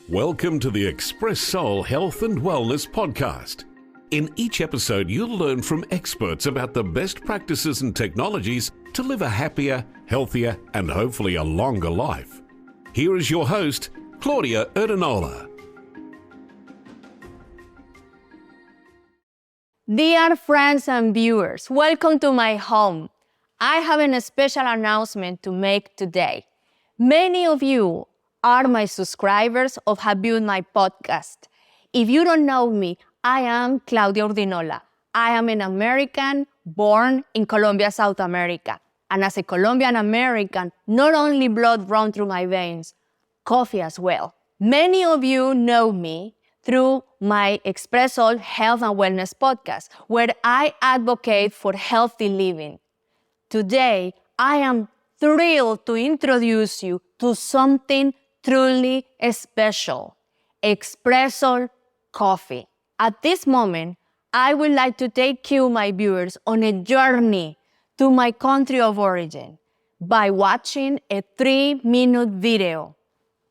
Welcome to the Expressoul Health and Wellness Podcast. In each episode, you'll learn from experts about the best practices and technologies to live a happier, healthier, and hopefully a longer life. Here is your host, Claudia Urdinola. Dear friends and viewers, welcome to my home. I have a special announcement to make today. Many of you are my subscribers or have viewed my podcast. If you don't know me, I am Claudia Urdinola. I am an American born in Colombia, South America. And as a Colombian American, not only blood runs through my veins, coffee as well. Many of you know me through my Expressoul Health and Wellness podcast, where I advocate for healthy living. Today, I am thrilled to introduce you to something truly special, Expressoul Coffee. At this moment, I would like to take you, my viewers, on a journey to my country of origin by watching a 3-minute video.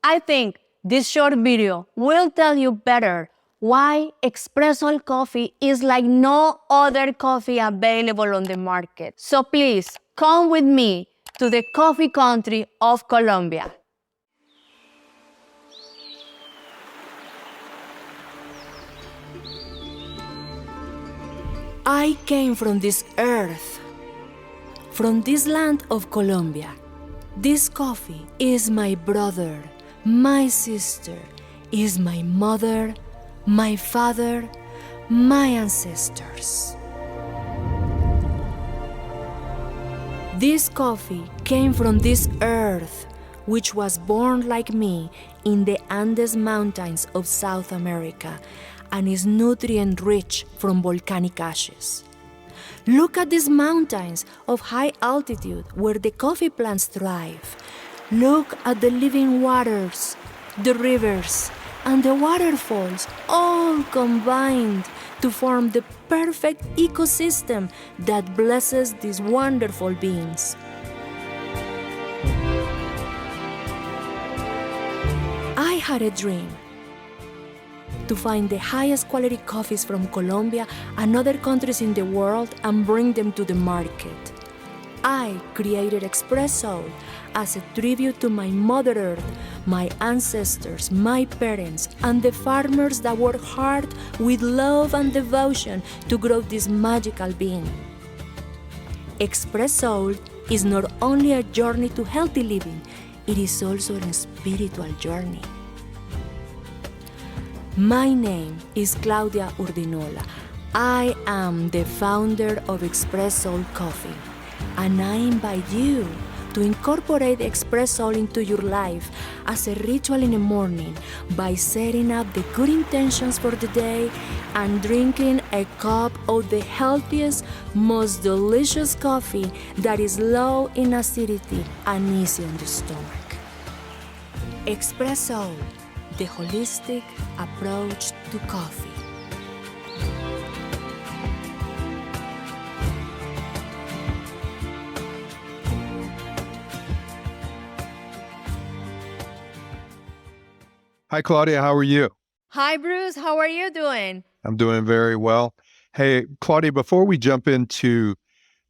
I think this short video will tell you better why Expressoul Coffee is like no other coffee available on the market. So please, come with me to the coffee country of Colombia. I came from this earth, from this land of Colombia. This coffee is my brother, my sister, is my mother, my father, my ancestors. This coffee came from this earth, which was born like me in the Andes Mountains of South America, and is nutrient-rich from volcanic ashes. Look at these mountains of high altitude where the coffee plants thrive. Look at the living waters, the rivers, and the waterfalls, all combined to form the perfect ecosystem that blesses these wonderful beings. I had a dream to find the highest quality coffees from Colombia and other countries in the world and bring them to the market. I created Expressoul as a tribute to my Mother Earth, my ancestors, my parents, and the farmers that work hard with love and devotion to grow this magical bean. Expressoul is not only a journey to healthy living, it is also a spiritual journey. My name is Claudia Urdinola. I am the founder of Expressoul Coffee, and I invite you to incorporate Expressoul into your life as a ritual in the morning by setting up the good intentions for the day and drinking a cup of the healthiest, most delicious coffee that is low in acidity and easy on the stomach. Expressoul, the holistic approach to coffee. Hi, Claudia. How are you? Hi, Bruce. How are you doing? I'm doing very well. Hey, Claudia, before we jump into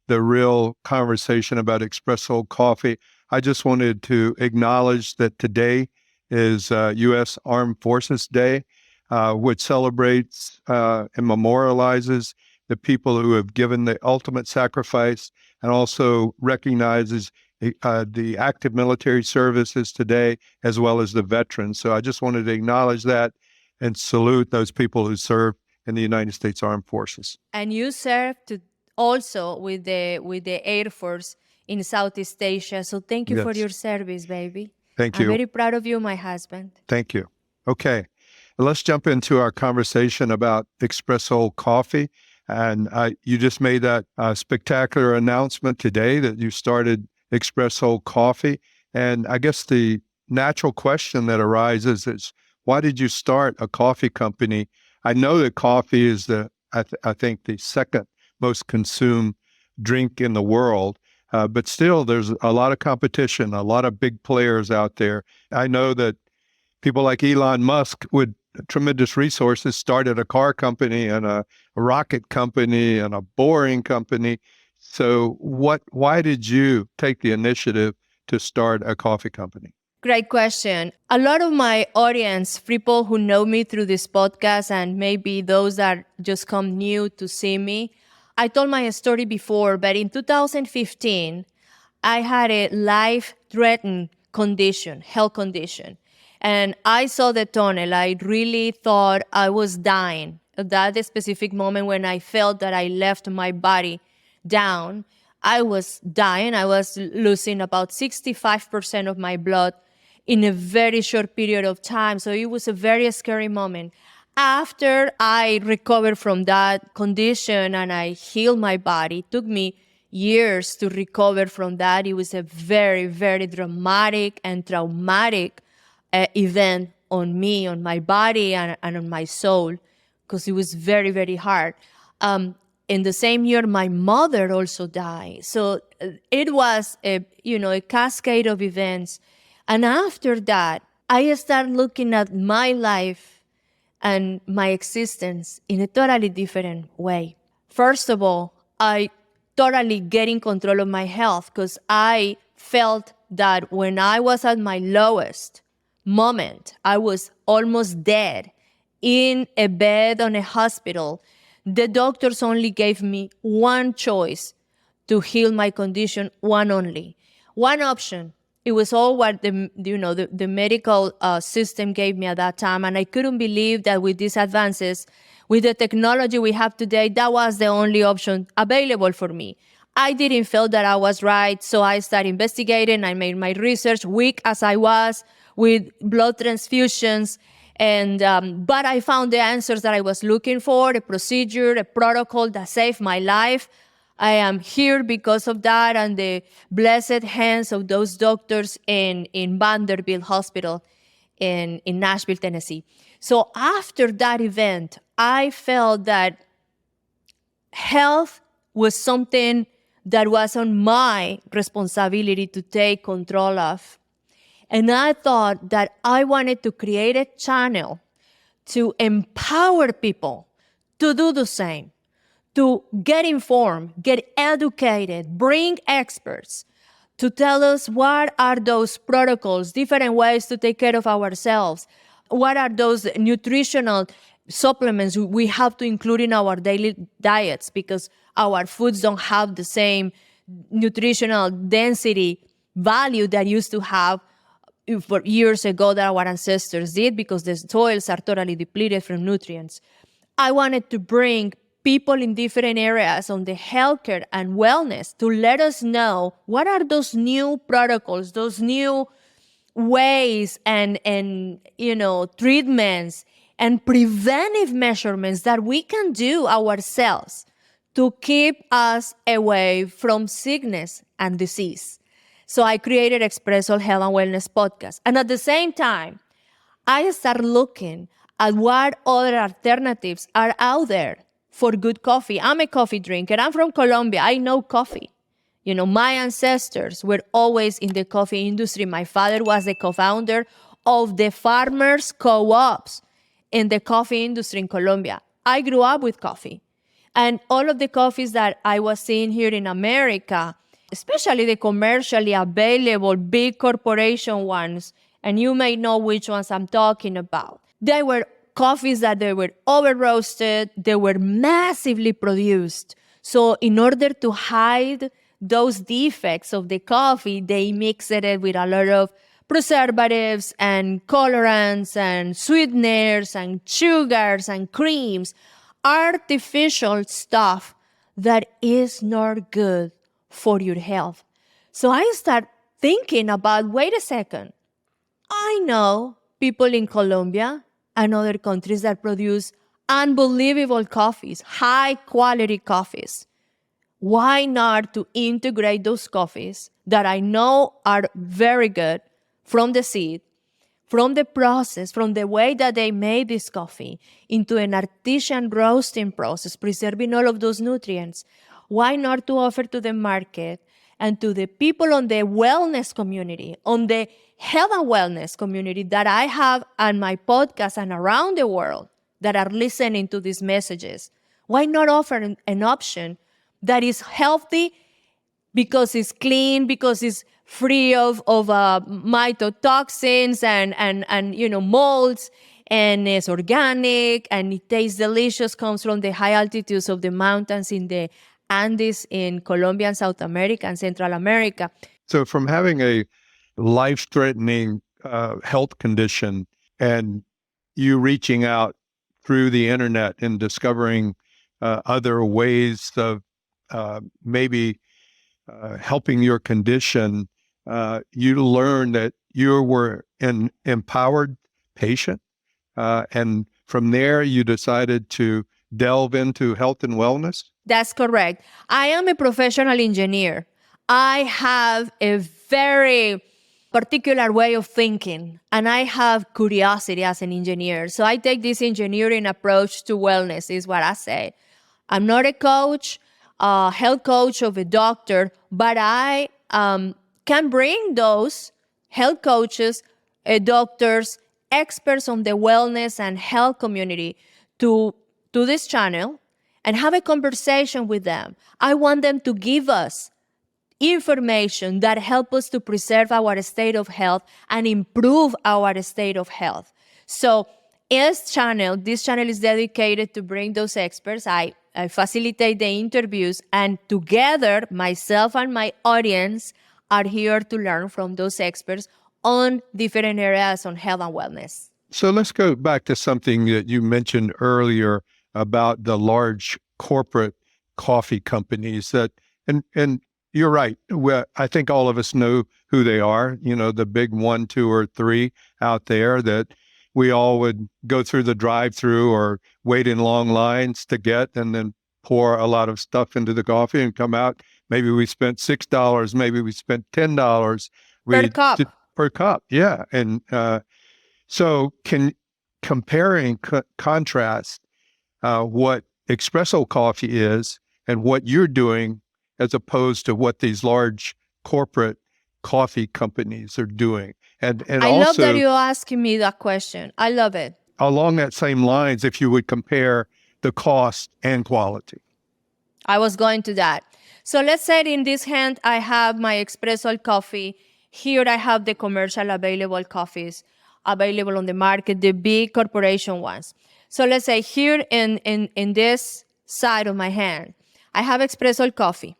the real conversation about Expressoul Coffee, I just wanted to acknowledge that today is U.S. Armed Forces Day, which celebrates and memorializes the people who have given the ultimate sacrifice and also recognizes the active military services today, as well as the veterans. So I just wanted to acknowledge that and salute those people who serve in the United States Armed Forces. And you serve also with the Air Force in Southeast Asia. So thank you for your service, baby. Thank you. I'm very proud of you, my husband. Thank you. Okay, let's jump into our conversation about Expressoul Coffee. And you just made that spectacular announcement today that you started Expressoul Coffee. And I guess the natural question that arises is, why did you start a coffee company? I know that coffee is I think the second most consumed drink in the world. But still, there's a lot of competition, a lot of big players out there. I know that people like Elon Musk with tremendous resources started a car company and a rocket company and a boring company. So why did you take the initiative to start a coffee company? Great question. A lot of my audience, people who know me through this podcast and maybe those that just come new to see me, I told my story before, but in 2015, I had a life-threatening condition, health condition. And I saw the tunnel. I really thought I was dying. At that specific moment when I felt that I left my body down, I was dying. I was losing about 65% of my blood in a very short period of time. So it was a very scary moment. After I recovered from that condition and I healed my body, it took me years to recover from that. It was a very, very dramatic and traumatic event on me, on my body, and on my soul, because it was very, very hard. In the same year, my mother also died. So it was a cascade of events. And after that, I started looking at my life and my existence in a totally different way. First of all, I totally get in control of my health because I felt that when I was at my lowest moment, I was almost dead in a bed on a hospital. The doctors only gave me one choice to heal my condition, one only, one option. It was all what the medical system gave me at that time. And I couldn't believe that with these advances, with the technology we have today, that was the only option available for me. I didn't feel that I was right, so I started investigating. I made my research, weak as I was, with blood transfusions. But I found the answers that I was looking for, a procedure, a protocol that saved my life. I am here because of that and the blessed hands of those doctors in Vanderbilt Hospital in Nashville, Tennessee. So after that event, I felt that health was something that was on my responsibility to take control of. And I thought that I wanted to create a channel to empower people to do the same, to get informed, get educated, bring experts to tell us what are those protocols, different ways to take care of ourselves, what are those nutritional supplements we have to include in our daily diets because our foods don't have the same nutritional density value that used to have for years ago that our ancestors did because the soils are totally depleted from nutrients. I wanted to bring people in different areas on the healthcare and wellness to let us know what are those new protocols, those new ways and treatments and preventive measurements that we can do ourselves to keep us away from sickness and disease. So I created Expressoul Health and Wellness Podcast. And at the same time, I started looking at what other alternatives are out there for good coffee. I'm a coffee drinker. I'm from Colombia. I know coffee. My ancestors were always in the coffee industry. My father was the co-founder of the farmers' co-ops in the coffee industry in Colombia. I grew up with coffee. And all of the coffees that I was seeing here in America, especially the commercially available big corporation ones, and you may know which ones I'm talking about, they were coffees that they were over-roasted, they were massively produced. So in order to hide those defects of the coffee, they mixed it with a lot of preservatives and colorants and sweeteners and sugars and creams, artificial stuff that is not good for your health. So I start thinking about, wait a second, I know people in Colombia and other countries that produce unbelievable coffees, high quality coffees. Why not to integrate those coffees that I know are very good from the seed, from the process, from the way that they made this coffee into an artisan roasting process, preserving all of those nutrients? Why not to offer to the market and to the people on the wellness community, on the health and wellness community that I have on my podcast and around the world that are listening to these messages, why not offer an option that is healthy because it's clean, because it's free of mycotoxins and molds, and it's organic, and it tastes delicious, comes from the high altitudes of the mountains in the Andes in Colombia and South America and Central America. So from having a life-threatening health condition and you reaching out through the internet and discovering other ways of maybe helping your condition, you learn that you were an empowered patient. And from there, you decided to delve into health and wellness? That's correct. I am a professional engineer. I have a very particular way of thinking, and I have curiosity as an engineer. So I take this engineering approach to wellness, is what I say. I'm not a coach, a health coach of a doctor, but I can bring those health coaches, doctors, experts on the wellness and health community to this channel and have a conversation with them. I want them to give us information that help us to preserve our state of health and improve our state of health. So this channel is dedicated to bring those experts. I facilitate the interviews, and together, myself and my audience are here to learn from those experts on different areas on health and wellness. So let's go back to something that you mentioned earlier about the large corporate coffee companies that, and you're right. I think all of us know who they are, the big 1, 2, or 3 out there that we all would go through the drive-through or wait in long lines to get, and then pour a lot of stuff into the coffee and come out. Maybe we spent $6, maybe we spent $10. Per cup, yeah. And so comparing contrast what Expressoul Coffee is and what you're doing as opposed to what these large corporate coffee companies are doing. And I also, love that you're asking me that question. I love it. Along that same lines, if you would compare the cost and quality. I was going to that. So let's say in this hand, I have my Expressoul Coffee. Here I have the commercial available coffees available on the market, the big corporation ones. So let's say here in this side of my hand, I have Expressoul Coffee.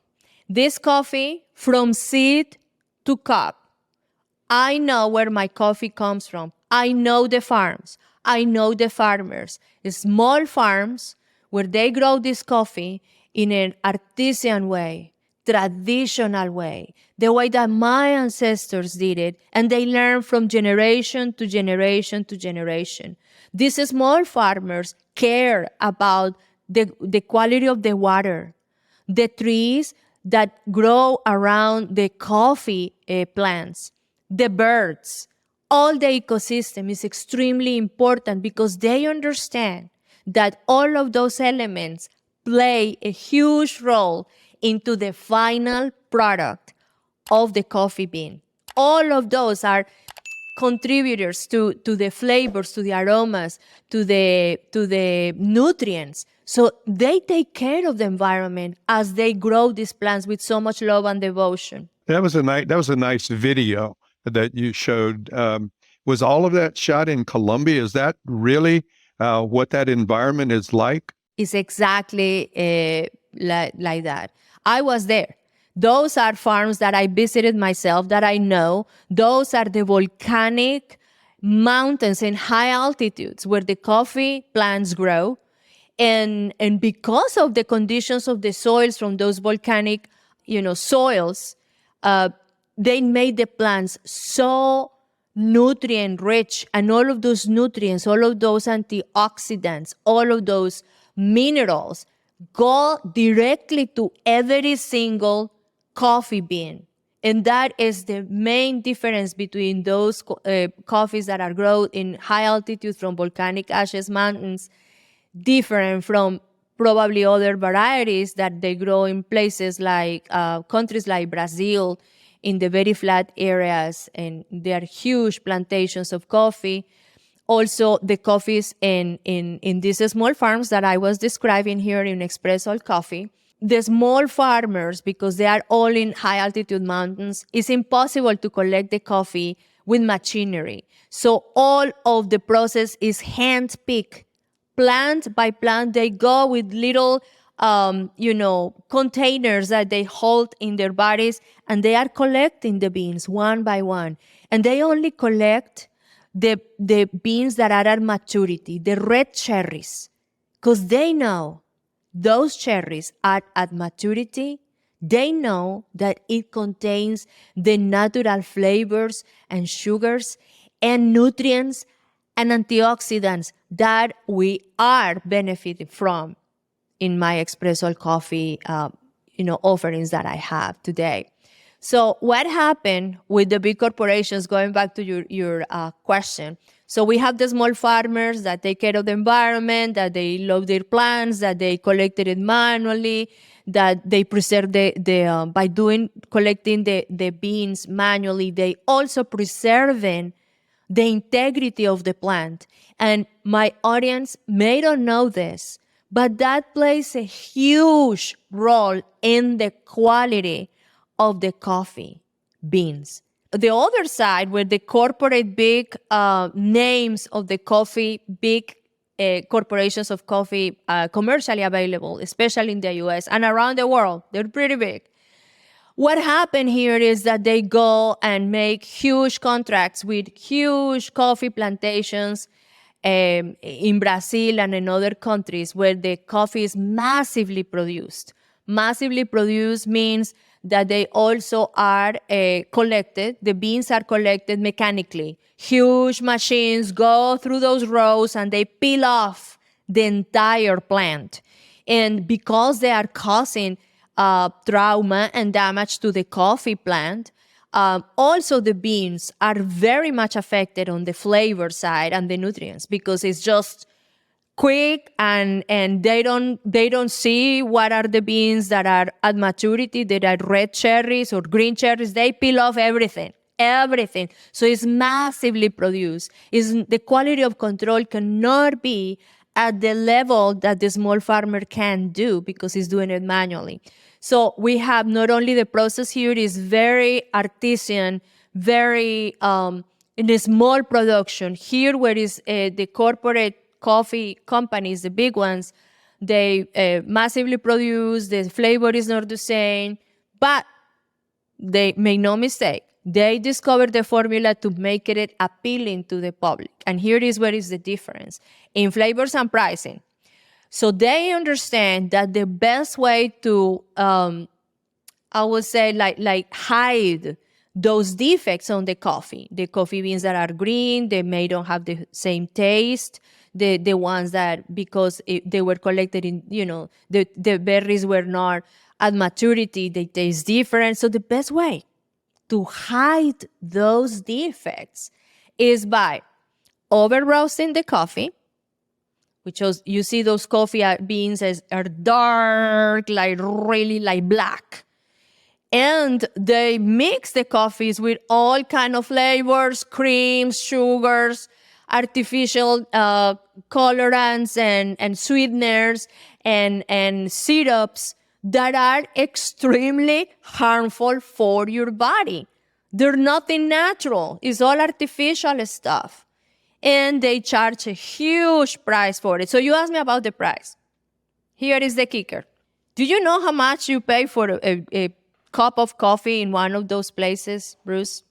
This coffee from seed to cup. I know where my coffee comes from. I know the farms. I know the farmers. Small farms where they grow this coffee in an artisan way, traditional way, the way that my ancestors did it, and they learn from generation to generation to generation. These small farmers care about the quality of the water, the trees that grow around the coffee plants, the birds, all the ecosystem is extremely important because they understand that all of those elements play a huge role into the final product of the coffee bean. All of those are contributors to the flavors, to the aromas, to the nutrients. So they take care of the environment as they grow these plants with so much love and devotion. That was a nice video that you showed. Was all of that shot in Colombia? Is that really what that environment is like? It's exactly like that. I was there. Those are farms that I visited myself, that I know. Those are the volcanic mountains in high altitudes where the coffee plants grow. And because of the conditions of the soils from those volcanic, soils, they made the plants so nutrient rich, and all of those nutrients, all of those antioxidants, all of those minerals go directly to every single coffee bean. And that is the main difference between those coffees that are grown in high altitude from volcanic ashes mountains, different from probably other varieties that they grow in places like countries like Brazil, in the very flat areas, and there are huge plantations of coffee. Also, the coffees in these small farms that I was describing here in Expressoul Coffee, the small farmers, because they are all in high altitude mountains, it's impossible to collect the coffee with machinery. So all of the process is hand-picked. Plant by plant, they go with little, containers that they hold in their bodies, and they are collecting the beans one by one. And they only collect the beans that are at maturity, the red cherries, because they know those cherries are at maturity. They know that it contains the natural flavors and sugars and nutrients and antioxidants that we are benefiting from in my Expressoul Coffee, offerings that I have today. So what happened with the big corporations, going back to your question? So we have the small farmers that take care of the environment, that they love their plants, that they collected it manually, that they preserve by collecting the beans manually, they also preserving the integrity of the plant. And my audience may not know this, but that plays a huge role in the quality of the coffee beans. The other side, where the corporate big names of the coffee, big corporations of coffee commercially available, especially in the US and around the world, they're pretty big. What happened here is that they go and make huge contracts with huge coffee plantations in Brazil and in other countries where the coffee is massively produced. Massively produced means that they also are collected, the beans are collected mechanically. Huge machines go through those rows and they peel off the entire plant. And because they are causing trauma and damage to the coffee plant, also the beans are very much affected on the flavor side and the nutrients, because it's just quick and they don't see what are the beans that are at maturity, that are red cherries or green cherries. They peel off everything. So it's massively produced. The quality of control cannot be at the level that the small farmer can do because he's doing it manually. So we have not only the process here is very artisan, very in a small production. Here where is the corporate coffee companies, the big ones, they massively produce, the flavor is not the same, but they make no mistake. They discovered the formula to make it appealing to the public. And here is where is the difference in flavors and pricing. So they understand that the best way to, I would say, like hide those defects on the coffee beans that are green, they may don't have the same taste, the ones that, because they were collected in, the berries were not at maturity, they taste different. So the best way to hide those defects is by over roasting the coffee, which is, you see those coffee beans are dark, like really like black. And they mix the coffees with all kind of flavors, creams, sugars, artificial colorants and sweeteners and syrups that are extremely harmful for your body. They're nothing natural. It's all artificial stuff. And they charge a huge price for it. So you asked me about the price. Here is the kicker. Do you know how much you pay for a cup of coffee in one of those places, Bruce?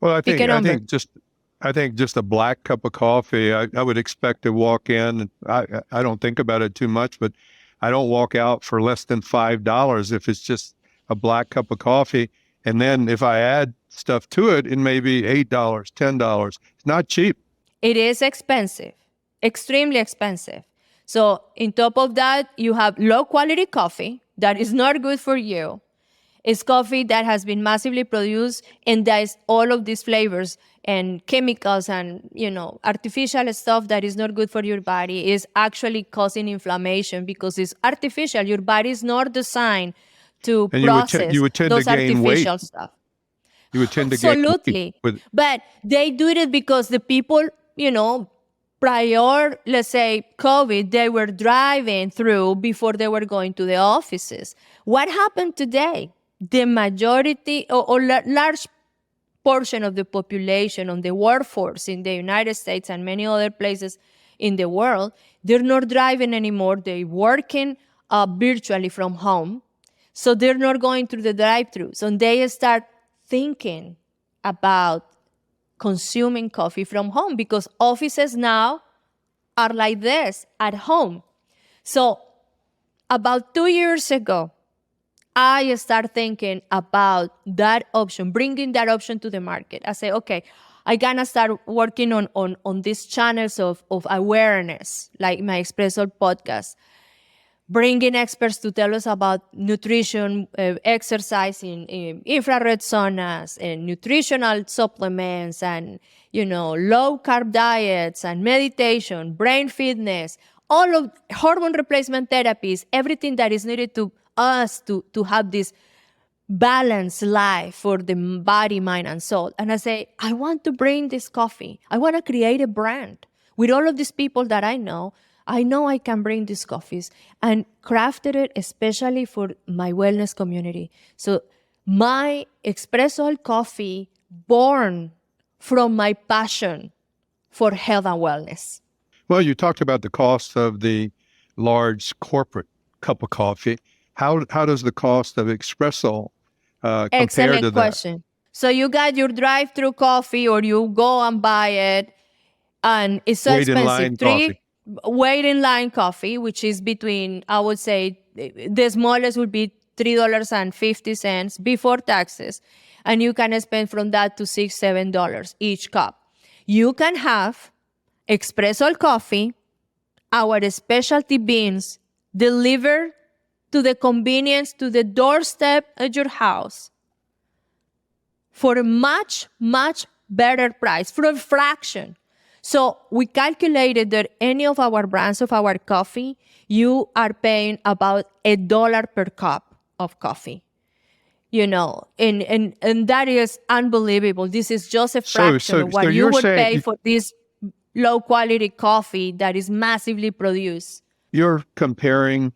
Well, I think just a black cup of coffee, I would expect to walk in. I don't think about it too much, but I don't walk out for less than $5 if it's just a black cup of coffee. And then if I add stuff to it, it may be $8, $10. It's not cheap. It is expensive, extremely expensive. So on top of that, you have low quality coffee that is not good for you. It's coffee that has been massively produced and there's all of these flavors. and chemicals and, artificial stuff that is not good for your body is actually causing inflammation because it's artificial. Your body is not designed to And process you would tend to those gain weight. artificial stuff. You would tend to gain weight Absolutely. with But they do it because the people, prior, let's say, COVID, they were driving through before they were going to the offices. What happened today? The majority or large portion of the population on the workforce in the United States and many other places in the world, they're not driving anymore. They're working virtually from home. So they're not going through the drive-thrus. And they start thinking about consuming coffee from home because offices now are like this at home. So about 2 years ago, I start thinking about that option, bringing that option to the market. I say, okay, I gotta start working on these channels of awareness, like my Expressoul podcast, bringing experts to tell us about nutrition, exercising, infrared saunas, and nutritional supplements, and low carb diets, and meditation, brain fitness, all of hormone replacement therapies, everything that is needed to us to have this balanced life for the body, mind, and soul. And I say, I want to bring this coffee. I want to create a brand with all of these people that I know I can bring these coffees and crafted it especially for my wellness community. So my Expressoul Coffee born from my passion for health and wellness. Well, you talked about the cost of the large corporate cup of coffee. How does the cost of Expressoul compare Excellent to question. So you got your drive-through coffee or you go and buy it and it's so Wait in line expensive. coffee. Wait in line coffee, which is between, I would say, the smallest would be $3.50 before taxes. And you can spend from that to $6, $7 each cup. You can have Expressoul Coffee, our specialty beans, delivered to the convenience, to the doorstep at your house for a much, much better price, for a fraction. So we calculated that any of our brands of our coffee, you are paying about $1 per cup of coffee. And that is unbelievable. This is just a fraction of what you would pay for this low quality coffee that is massively produced. You're comparing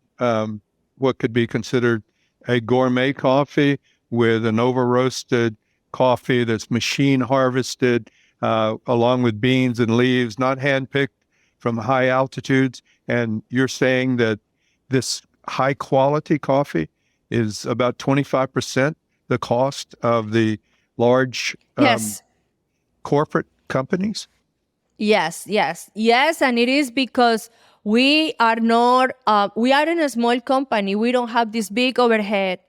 what could be considered a gourmet coffee with an over-roasted coffee that's machine harvested, along with beans and leaves, not hand-picked from high altitudes. And you're saying that this high-quality coffee is about 25% the cost of the large Yes. corporate companies? Yes. And it is because we are not, we are in a small company. We don't have this big overhead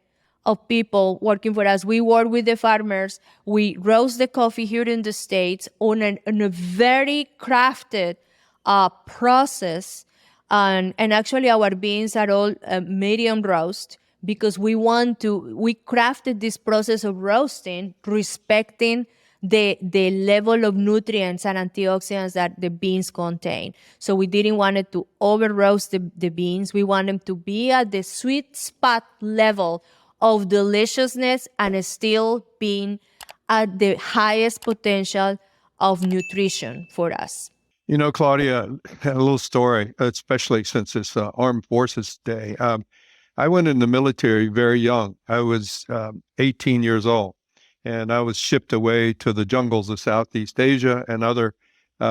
of people working for us. We work with the farmers. We roast the coffee here in the States on a very crafted process. And actually our beans are all medium roast because we crafted this process of roasting, respecting the level of nutrients and antioxidants that the beans contain. So we didn't want it to over roast the beans. We want them to be at the sweet spot level of deliciousness and still being at the highest potential of nutrition for us. Claudia, a little story, especially since it's Armed Forces Day. I went in the military very young. I was 18 years old, and I was shipped away to the jungles of Southeast Asia and other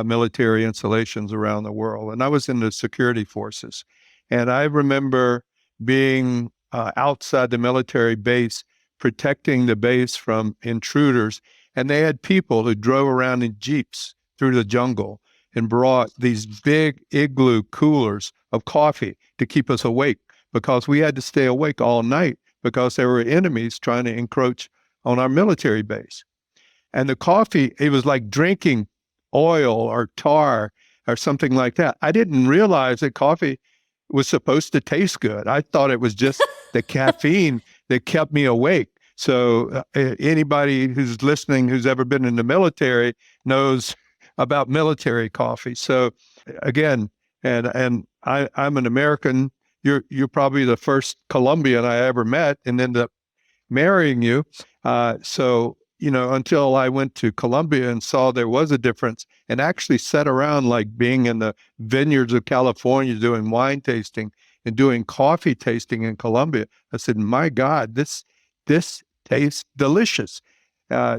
military installations around the world. And I was in the security forces. And I remember being outside the military base, protecting the base from intruders. And they had people who drove around in jeeps through the jungle and brought these big igloo coolers of coffee to keep us awake, because we had to stay awake all night because there were enemies trying to encroach on our military base. And the coffee, it was like drinking oil or tar or something like that. I didn't realize that coffee was supposed to taste good. I thought it was just the caffeine that kept me awake. So anybody who's listening who's ever been in the military knows about military coffee. So again, and I'm an American. You're probably the first Colombian I ever met, and ended up marrying you. So until I went to Colombia and saw there was a difference, and actually sat around like being in the vineyards of California doing wine tasting and doing coffee tasting in Colombia, I said, "My God, this tastes delicious."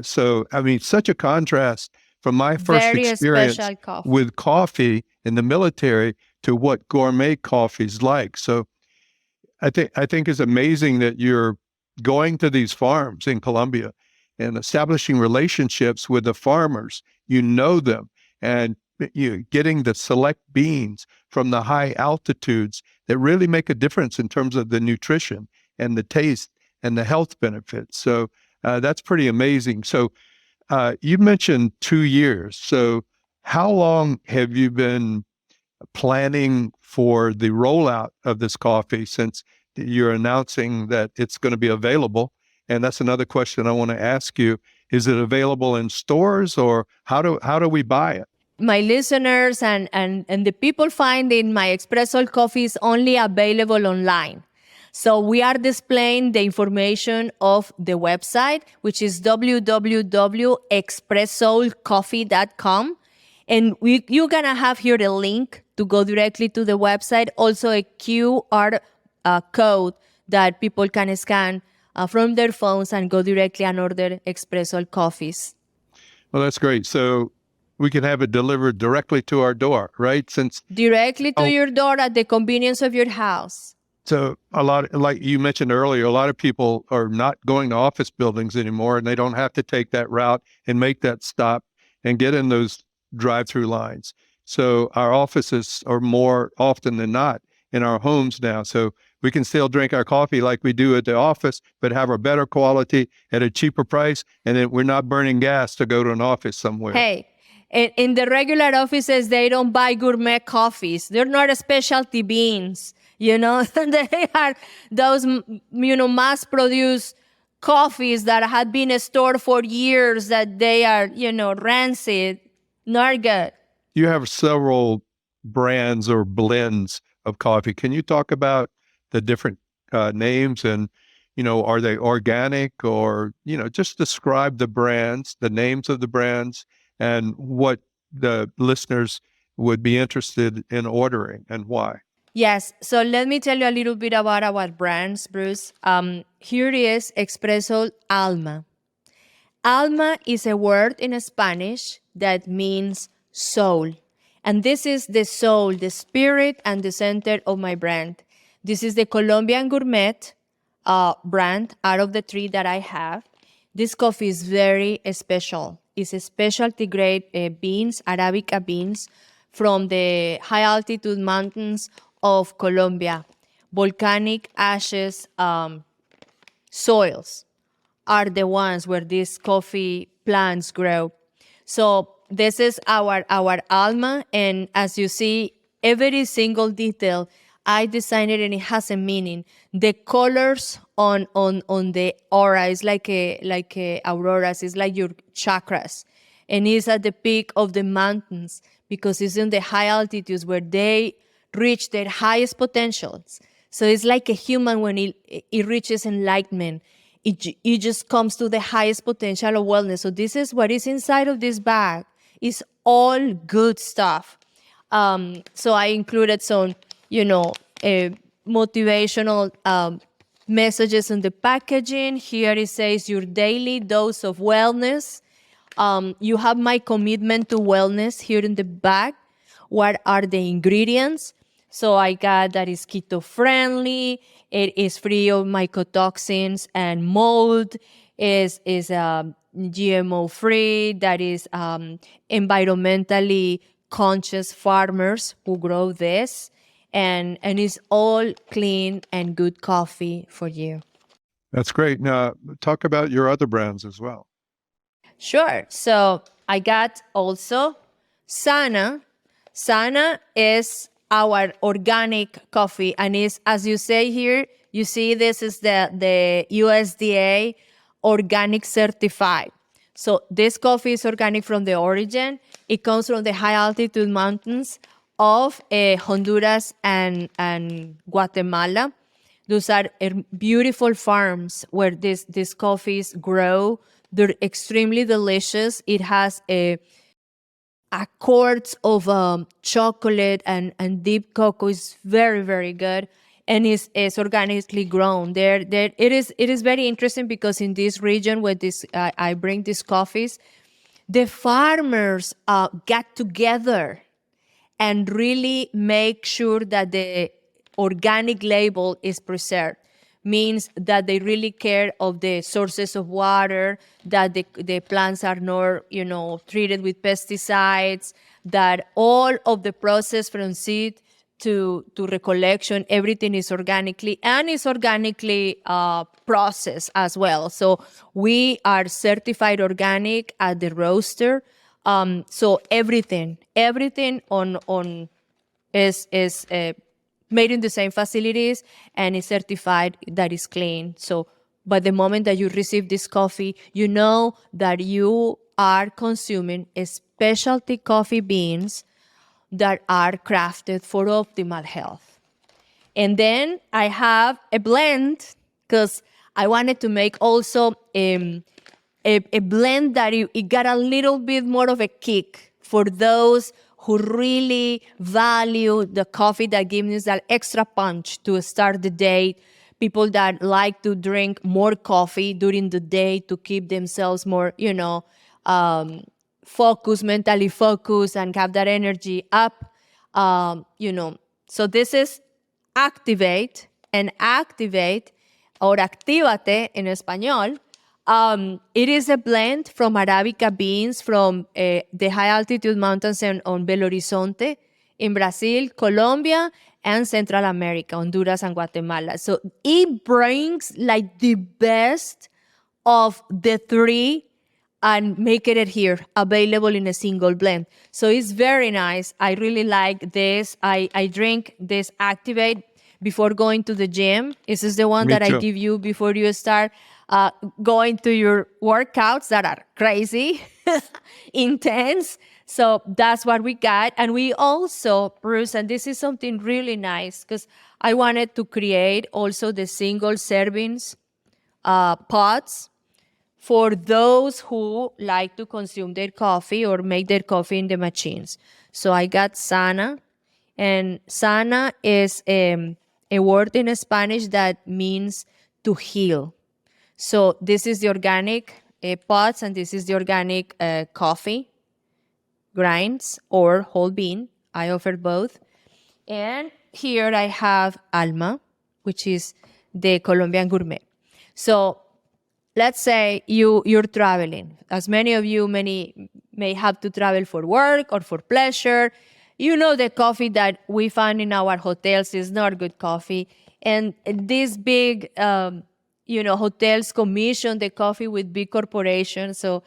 So I mean, such a contrast from my first Very experience special coffee. with coffee in the military to what gourmet coffee's like. So I think it's amazing that you're going to these farms in Colombia and establishing relationships with the farmers. You know them, and you getting the select beans from the high altitudes that really make a difference in terms of the nutrition and the taste and the health benefits. So that's pretty amazing. So you mentioned 2 years. So how long have you been planning for the rollout of this coffee, since you're announcing that it's going to be available? And that's another question I want to ask you. Is it available in stores, or how do we buy it? My listeners and the people finding my Expressoul Coffee is only available online. So we are displaying the information of the website, which is www.expressoulcoffee.com. And you're going to have here the link to go directly to the website, also a QR code that people can scan from their phones and go directly and order Expressoul coffees. Well, that's great. So we can have it delivered directly to our door, right? Directly to your door at the convenience of your house. So a lot, like you mentioned earlier, a lot of people are not going to office buildings anymore, and they don't have to take that route and make that stop and get in those drive-through lines. So our offices are more often than not in our homes now. So we can still drink our coffee like we do at the office, but have a better quality at a cheaper price, and then we're not burning gas to go to an office somewhere. Hey, in the regular offices, they don't buy gourmet coffees. They're not specialty beans. They are those, mass-produced coffees that had been stored for years, that they are, rancid, not good. You have several brands or blends of coffee. Can you talk about the different names, and, are they organic, or, just describe the brands, the names of the brands, and what the listeners would be interested in ordering and why? Yes. So let me tell you a little bit about our brands, Bruce. Here is Expressoul Alma. Alma is a word in Spanish that means soul. And this is the soul, the spirit, and the center of my brand. This is the Colombian Gourmet brand out of the 3 that I have. This coffee is very special. It's a specialty grade beans, Arabica beans, from the high altitude mountains of Colombia. Volcanic ashes soils are the ones where these coffee plants grow. So this is our Alma, and as you see, every single detail I designed it, and it has a meaning. The colors on the aura is like a auroras, it's like your chakras, and it's at the peak of the mountains because it's in the high altitudes where they reach their highest potentials. So it's like a human when it reaches enlightenment. It just comes to the highest potential of wellness. So this is what is inside of this bag. It's all good stuff. So I included some, motivational messages in the packaging. Here it says your daily dose of wellness. You have my commitment to wellness here in the bag. What are the ingredients? So I got that it's keto friendly. It is free of mycotoxins and mold. Is GMO free. That is environmentally conscious farmers who grow this, and it's all clean and good coffee for you. That's great. Now talk about your other brands as well. Sure. So I got also Sana. Sana is our organic coffee, and is, as you say here, you see this is the USDA organic certified. So this coffee is organic from the origin. It comes from the high altitude mountains of Honduras and Guatemala. Those are beautiful farms where these coffees grow. They're extremely delicious. It has accords of chocolate and deep cocoa. Is very, very good, and is organically grown. It is very interesting because in this region where I bring these coffees, the farmers get together and really make sure that the organic label is preserved. Means that they really care of the sources of water, that the plants are not, treated with pesticides, that all of the process from seed to recollection, everything is organically processed as well. So we are certified organic at the roaster. So everything on is made in the same facilities and is certified that is clean. So by the moment that you receive this coffee, you know that you are consuming specialty coffee beans that are crafted for optimal health. And then I have a blend because I wanted to make also a blend that it got a little bit more of a kick for those who really value the coffee that gives that extra punch to start the day. People that like to drink more coffee during the day to keep themselves more, focused, mentally focused, and have that energy up. So this is activate or actívate in español. It is a blend from Arabica beans from the high altitude mountains on Belo Horizonte in Brazil, Colombia, and Central America, Honduras and Guatemala. So it brings like the best of the three and make it here available in a single blend. So it's very nice. I really like this. I drink this Activate before going to the gym. This is the one Me that too. I give you before you start going to your workouts that are crazy, intense. So that's what we got. And we also, Bruce, and this is something really nice because I wanted to create also the single servings pots for those who like to consume their coffee or make their coffee in the machines. So I got Sana, and Sana is a word in Spanish that means to heal. So this is the organic pots, and this is the organic coffee grinds or whole bean. I offer both. And here I have Alma, which is the Colombian gourmet. So let's say you're traveling. As many of you may have to travel for work or for pleasure. You know the coffee that we find in our hotels is not good coffee. And these big, hotels commission the coffee with big corporations. So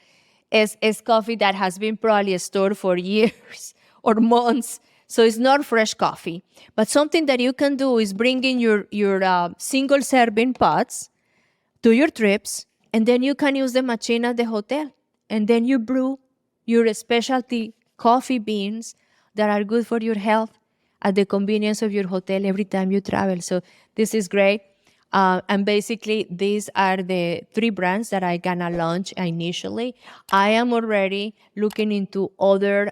it's coffee that has been probably stored for years or months. So it's not fresh coffee. But something that you can do is bring in your single serving pots to your trips, and then you can use the machine at the hotel. And then you brew your specialty coffee beans that are good for your health at the convenience of your hotel every time you travel. So this is great. And basically, these are the three brands that I gonna launch initially. I am already looking into other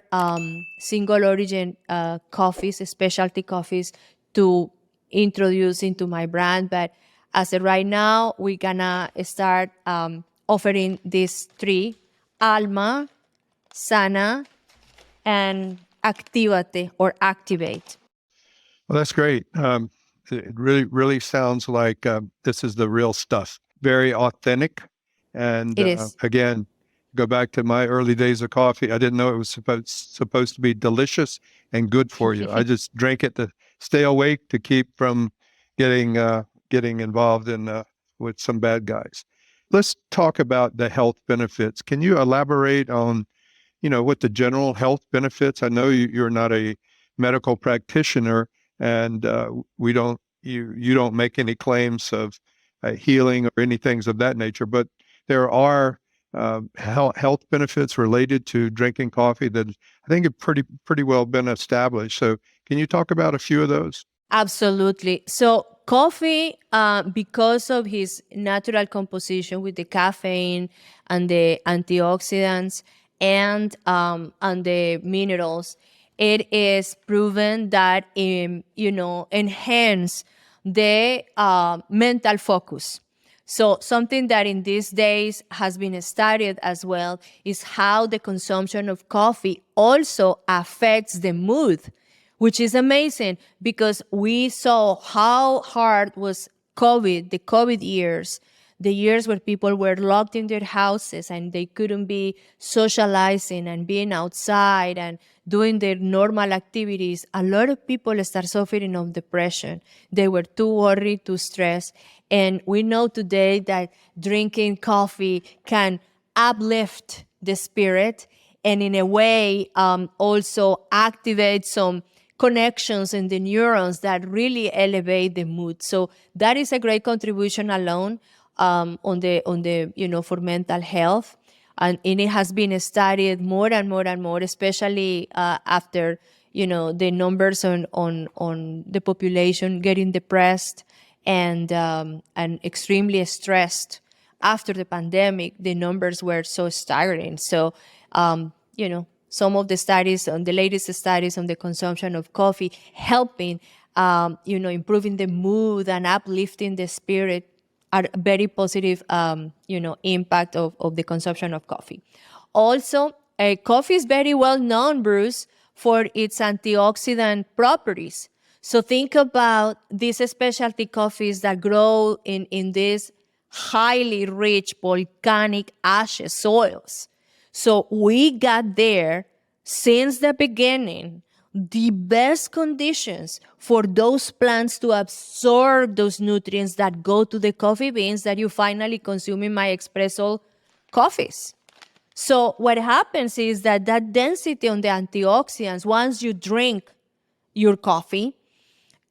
single origin coffees, specialty coffees to introduce into my brand. But as of right now, we're gonna start offering these three: Alma, Sana, and Actívate or Activate. Well, that's great. It really sounds like this is the real stuff. Very authentic. And It is. again, go back to my early days of coffee. I didn't know it was supposed to be delicious and good for you. I just drank it to stay awake, to keep from getting involved in with some bad guys. Let's talk about the health benefits. Can you elaborate on, what the general health benefits? I know you're not a medical practitioner, and you don't make any claims of healing or any things of that nature. But there are health benefits related to drinking coffee that I think have pretty well been established. So can you talk about a few of those? Absolutely. So coffee, because of his natural composition with the caffeine and the antioxidants and the minerals, it is proven that enhance the mental focus. So something that in these days has been studied as well is how the consumption of coffee also affects the mood, which is amazing because we saw how hard was COVID, the COVID years, the years where people were locked in their houses and they couldn't be socializing and being outside and doing their normal activities. A lot of people start suffering of depression. They were too worried, too stressed. And we know today that drinking coffee can uplift the spirit and in a way also activate some connections in the neurons that really elevate the mood. So that is a great contribution alone on the for mental health, and it has been studied more and more and more, especially after the numbers on the population getting depressed and extremely stressed after the pandemic. The numbers were so staggering. So some of the studies, on the latest studies on the consumption of coffee, helping, improving the mood and uplifting the spirit are very positive, impact of the consumption of coffee. Also, coffee is very well known, Bruce, for its antioxidant properties. So think about these specialty coffees that grow in these highly rich volcanic ashes soils. So we got there since the beginning the best conditions for those plants to absorb those nutrients that go to the coffee beans that you finally consume in my Expressoul coffees. So what happens is that density on the antioxidants, once you drink your coffee,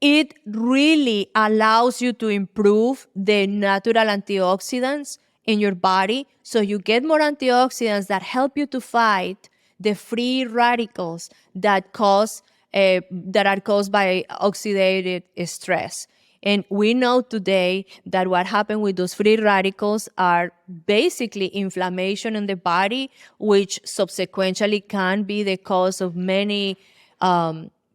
it really allows you to improve the natural antioxidants in your body. So you get more antioxidants that help you to fight the free radicals that are caused by oxidative stress. And we know today that what happened with those free radicals are basically inflammation in the body, which subsequently can be the cause of many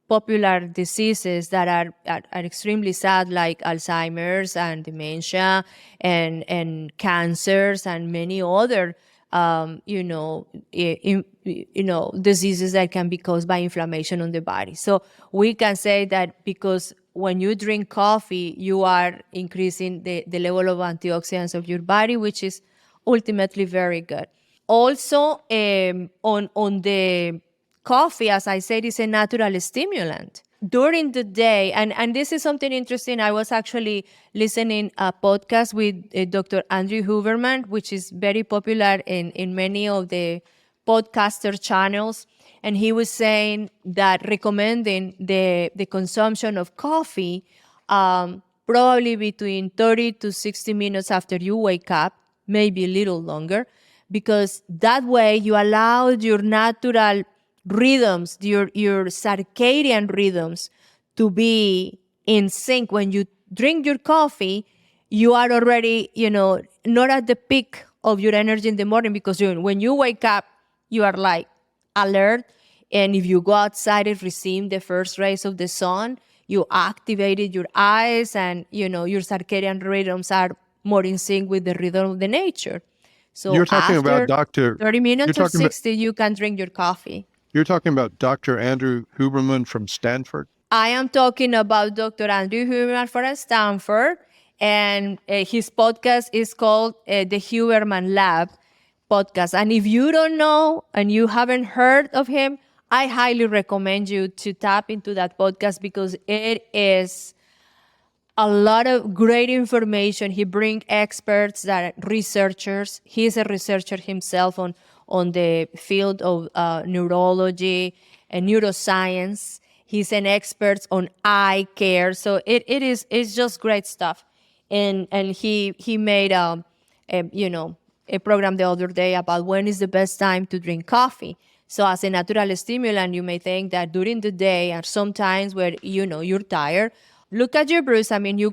popular diseases that are extremely sad, like Alzheimer's and dementia and cancers and many other diseases that can be caused by inflammation on the body. So we can say that because when you drink coffee, you are increasing the level of antioxidants of your body, which is ultimately very good. Also, on the coffee, as I said, is a natural stimulant. During the day, and this is something interesting, I was actually listening a podcast with Dr. Andrew Huberman, which is very popular in many of the podcaster channels. And he was saying that recommending the consumption of coffee probably between 30 to 60 minutes after you wake up, maybe a little longer, because that way you allow your natural rhythms, your circadian rhythms to be in sync. When you drink your coffee, you are already, not at the peak of your energy in the morning, because when you wake up, you are like alert. And if you go outside and receive the first rays of the sun, you activated your eyes and, your circadian rhythms are more in sync with the rhythm of the nature. So you're talking after about Dr. 30 minutes or 60, you can drink your coffee. You're talking about Dr. Andrew Huberman from Stanford? I am talking about Dr. Andrew Huberman from Stanford, and his podcast is called the Huberman Lab podcast. And if you don't know and you haven't heard of him, I highly recommend you to tap into that podcast because it is a lot of great information. He brings experts that are researchers. He's a researcher himself on the field of neurology and neuroscience. He's an expert on eye care. So it's just great stuff. And he made a program the other day about when is the best time to drink coffee. So as a natural stimulant, you may think that during the day or sometimes where, you're tired, look at your brews. I mean, you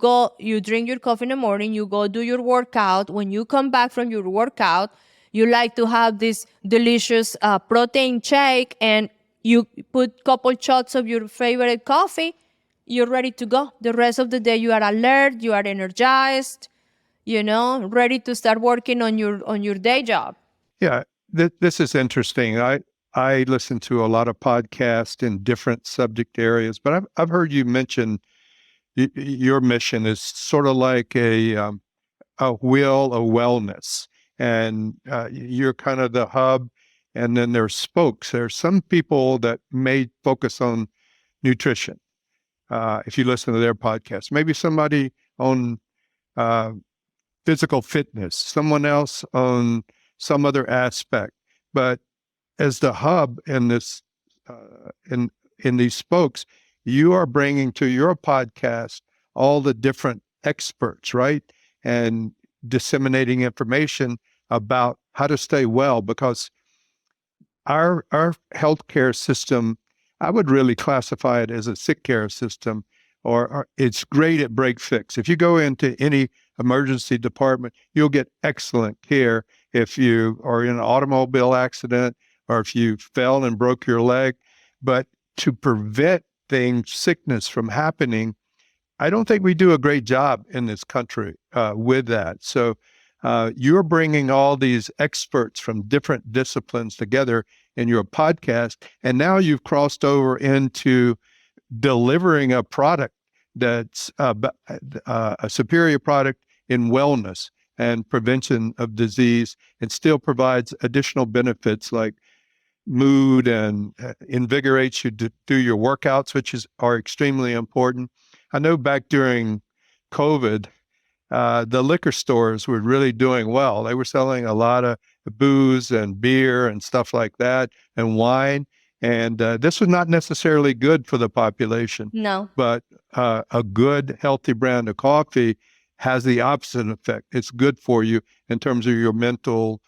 drink your coffee in the morning, you go do your workout. When you come back from your workout, you like to have this delicious protein shake, and you put a couple shots of your favorite coffee, you're ready to go. The rest of the day, you are alert, you are energized, ready to start working on your day job. Yeah, this is interesting. I listen to a lot of podcasts in different subject areas, but I've heard you mention your mission is sort of like a wheel of wellness, and you're kind of the hub, and then there's spokes. There's some people that may focus on nutrition. If you listen to their podcast, maybe somebody on physical fitness, someone else on some other aspect. But as the hub in this, in these spokes, you are bringing to your podcast all the different experts, right? And disseminating information about how to stay well, because our healthcare system, I would really classify it as a sick care system, or it's great at break fix. If you go into any emergency department, you'll get excellent care if you are in an automobile accident or if you fell and broke your leg. But to prevent sickness from happening, I don't think we do a great job in this country with that. So you're bringing all these experts from different disciplines together in your podcast, and now you've crossed over into delivering a product that's a superior product in wellness and prevention of disease, and still provides additional benefits like mood and invigorates you to do your workouts, which are extremely important. I know back during COVID, the liquor stores were really doing well. They were selling a lot of booze and beer and stuff like that, and wine. And this was not necessarily good for the population. No. But a good, healthy brand of coffee has the opposite effect. It's good for you in terms of your mental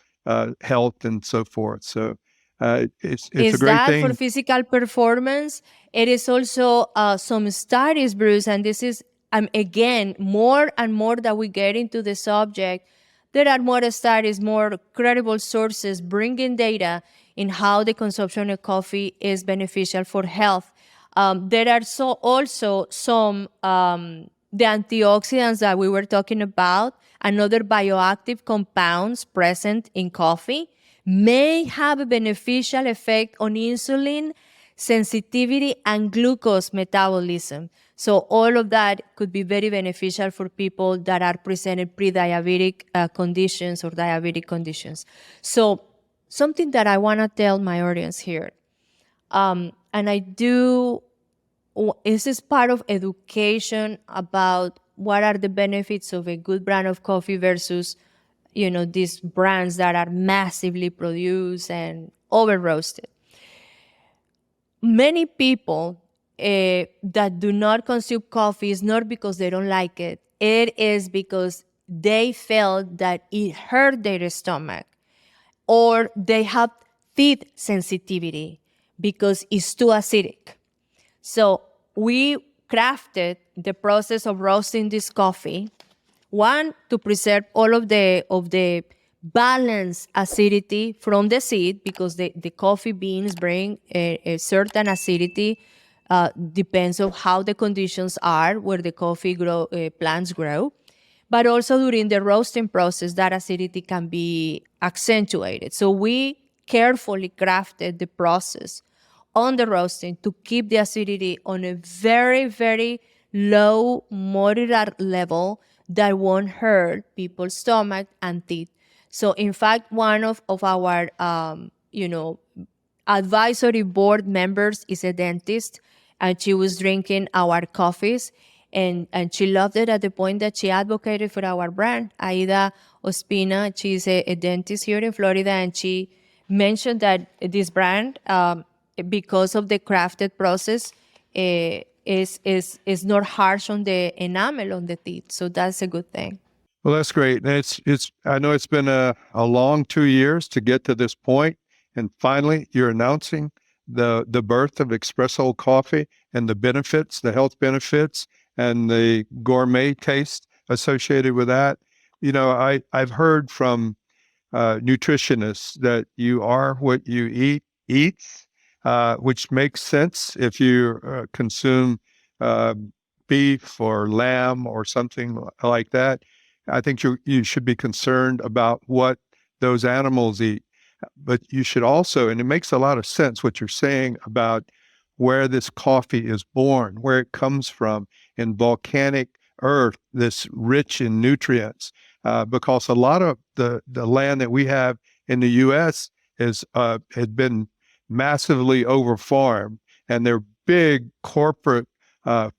health and so forth. So it's a great thing. Is that for physical performance? It is also some studies, Bruce, and this is, again, more and more that we get into the subject, there are more studies, more credible sources bringing data in how the consumption of coffee is beneficial for health. There are also some, the antioxidants that we were talking about, and other bioactive compounds present in coffee may have a beneficial effect on insulin sensitivity and glucose metabolism. So all of that could be very beneficial for people that are presenting pre-diabetic conditions or diabetic conditions. So something that I want to tell my audience here, and this is part of education about what are the benefits of a good brand of coffee versus, these brands that are massively produced and over roasted. Many people that do not consume coffee is not because they don't like it. It is because they felt that it hurt their stomach, or they have teeth sensitivity because it's too acidic. So we crafted the process of roasting this coffee, one, to preserve all of the balanced acidity from the seed, because the coffee beans bring a certain acidity, depends on how the conditions are where the coffee plants grow. But also during the roasting process, that acidity can be accentuated. So we carefully crafted the process on the roasting to keep the acidity on a very, very low, moderate level that won't hurt people's stomach and teeth. So in fact, one of our, advisory board members is a dentist, and she was drinking our coffees, and she loved it at the point that she advocated for our brand. Aida Ospina, she's a dentist here in Florida, and she mentioned that this brand, because of the crafted process, is not harsh on the enamel on the teeth. So that's a good thing. Well, that's great. And I know it's been a long 2 years to get to this point, and finally you're announcing the birth of Expressoul Coffee and the benefits, the health benefits, and the gourmet taste associated with that. You know, I've heard from nutritionists that you are what you eats, which makes sense if you consume uh, beef or lamb or something like that. I think you should be concerned about what those animals eat, but you should also, and it makes a lot of sense what you're saying about where this coffee is born, where it comes from in volcanic earth that's rich in nutrients, because a lot of the land that we have in the U.S. had been massively overfarmed, and they're big corporate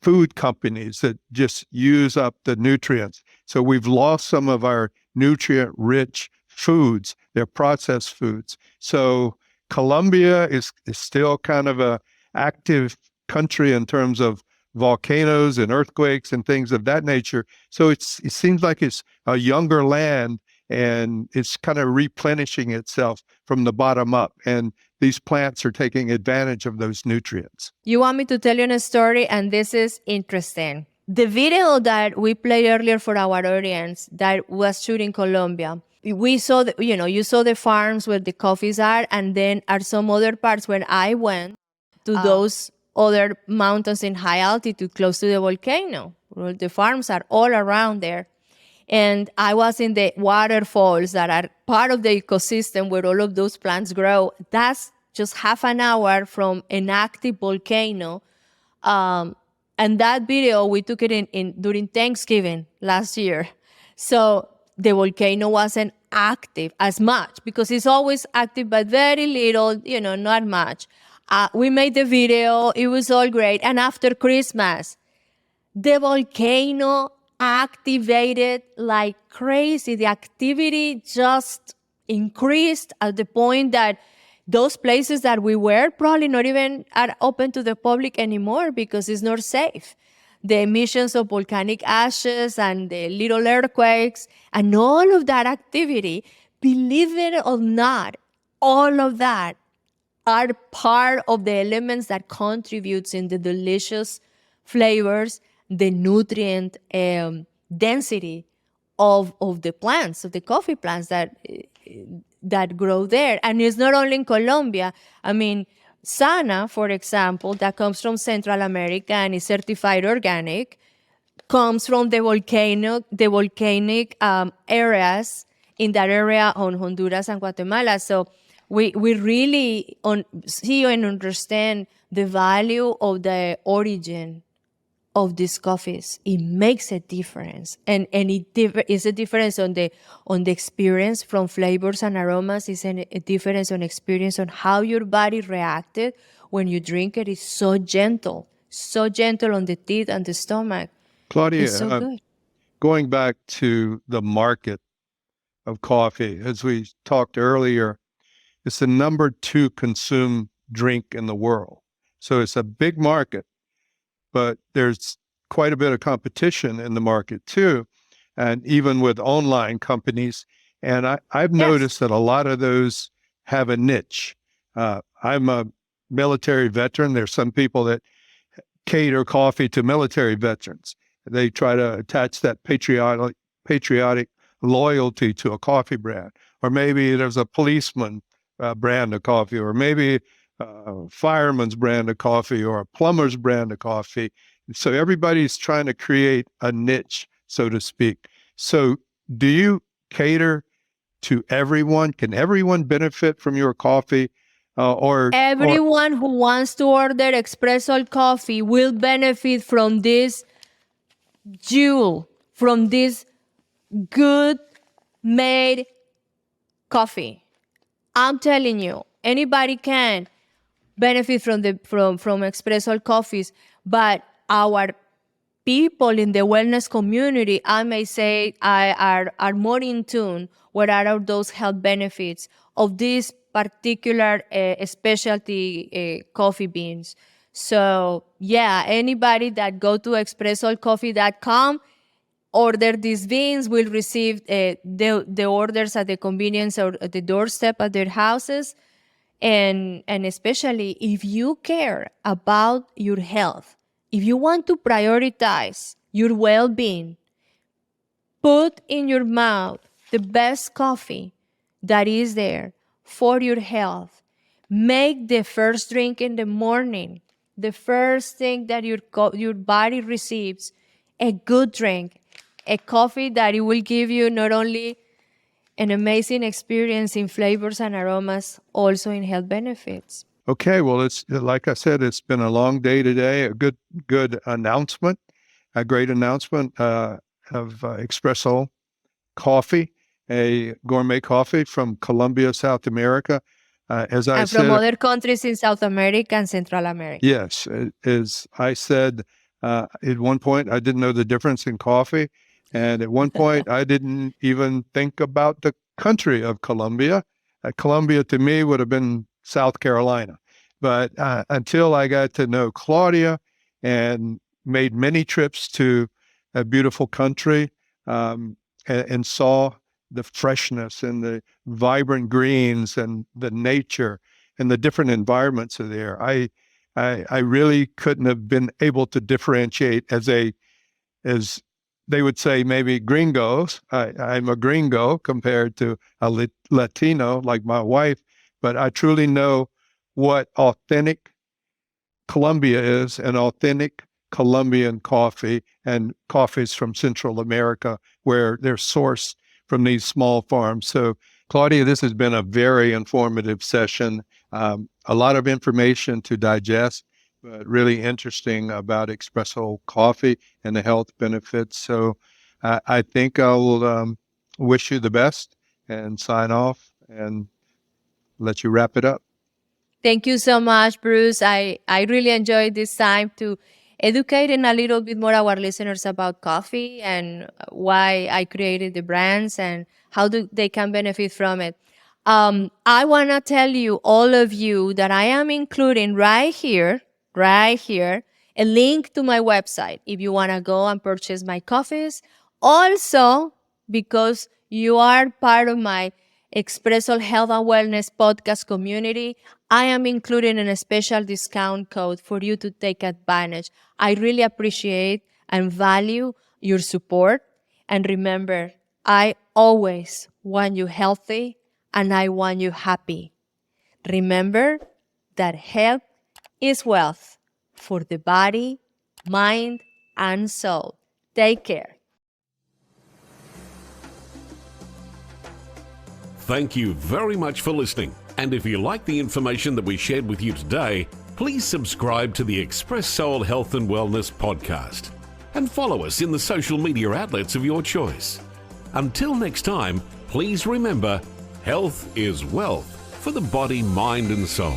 food companies that just use up the nutrients. So we've lost some of our nutrient-rich foods. They're processed foods. So Colombia is still kind of a active country in terms of volcanoes and earthquakes and things of that nature. So it seems like it's a younger land, and it's kind of replenishing itself from the bottom up. And these plants are taking advantage of those nutrients. You want me to tell you a story, and this is interesting. The video that we played earlier for our audience that was shot in Colombia, we saw, you saw the farms where the coffees are, and then are some other parts where I went to those other mountains in high altitude close to the volcano. Well, the farms are all around there. And I was in the waterfalls that are part of the ecosystem where all of those plants grow. That's just half an hour from an active volcano. And that video, we took it in during Thanksgiving last year. So the volcano wasn't active as much because it's always active, but very little, not much. We made the video. It was all great. And after Christmas, the volcano activated like crazy. The activity just increased at the point that those places that we were probably not even are open to the public anymore because it's not safe. The emissions of volcanic ashes and the little earthquakes and all of that activity, believe it or not, all of that are part of the elements that contributes in the delicious flavors, the nutrient density of the plants, of the coffee plants that grow there. And it's not only in Colombia. I mean, Sauna, for example, that comes from Central America and is certified organic, comes from the volcanic areas in that area on Honduras and Guatemala. So we really see and understand the value of the origin of these coffees. It makes a difference, and it is a difference on the experience from flavors and aromas. It's a difference on experience on how your body reacted when you drink it. It's so gentle on the teeth and the stomach. Claudia, it's so good. Going back to the market of coffee, as we talked earlier, it's the number 2 consumed drink in the world. So it's a big market, but there's quite a bit of competition in the market too, and even with online companies. And I've noticed that a lot of those have a niche. I'm a military veteran. There's some people that cater coffee to military veterans. They try to attach that patriotic loyalty to a coffee brand. Or maybe there's a policeman brand of coffee, or maybe a fireman's brand of coffee, or a plumber's brand of coffee. So everybody's trying to create a niche, so to speak. So do you cater to everyone? Can everyone benefit from your coffee? Everyone who wants to order Expressoul Coffee will benefit from this jewel, from this good made coffee. I'm telling you, anybody can benefit from Expressoul coffees, but our people in the wellness community, I may say, are more in tune what are those health benefits of these particular specialty coffee beans. So yeah, anybody that go to expressoulcoffee.com, order these beans will receive the orders at the convenience or at the doorstep at their houses. And especially if you care about your health, if you want to prioritize your well-being, put in your mouth the best coffee that is there for your health. Make the first drink in the morning, the first thing that your body receives, a good drink, a coffee that it will give you not only an amazing experience in flavors and aromas, also in health benefits. Okay, well, it's like I said, it's been a long day today. A good announcement, a great announcement of Expressoul Coffee, a gourmet coffee from Colombia, South America. As I and said, from other countries in South America and Central America. Yes, as I said, at one point I didn't know the difference in coffee, and at one point I didn't even think about the country of Colombia. Colombia to me would have been South Carolina, but until I got to know Claudia and made many trips to a beautiful country, and saw the freshness and the vibrant greens and the nature and the different environments are there. I really couldn't have been able to differentiate as they would say, maybe gringos. I'm a gringo compared to a Latino like my wife, but I truly know what authentic Colombia is, an authentic Colombian coffee and coffees from Central America where they're sourced from these small farms. So, Claudia, this has been a very informative session. A lot of information to digest, but really interesting about Expressoul Coffee and the health benefits. So I think I'll wish you the best and sign off and let you wrap it up. Thank you so much, Bruce. I really enjoyed this time to educating a little bit more our listeners about coffee and why I created the brands and how they can benefit from it. I want to tell you, all of you, that I am including right here, a link to my website if you want to go and purchase my coffees. Also, because you are part of my Expressoul Health and Wellness podcast community, I am including a special discount code for you to take advantage. I really appreciate and value your support. And remember, I always want you healthy and I want you happy. Remember that health is wealth for the body, mind, and soul. Take care. Thank you very much for listening. And if you like the information that we shared with you today, please subscribe to the Expressoul Health and Wellness podcast and follow us in the social media outlets of your choice. Until next time, please remember, health is wealth for the body, mind, and soul.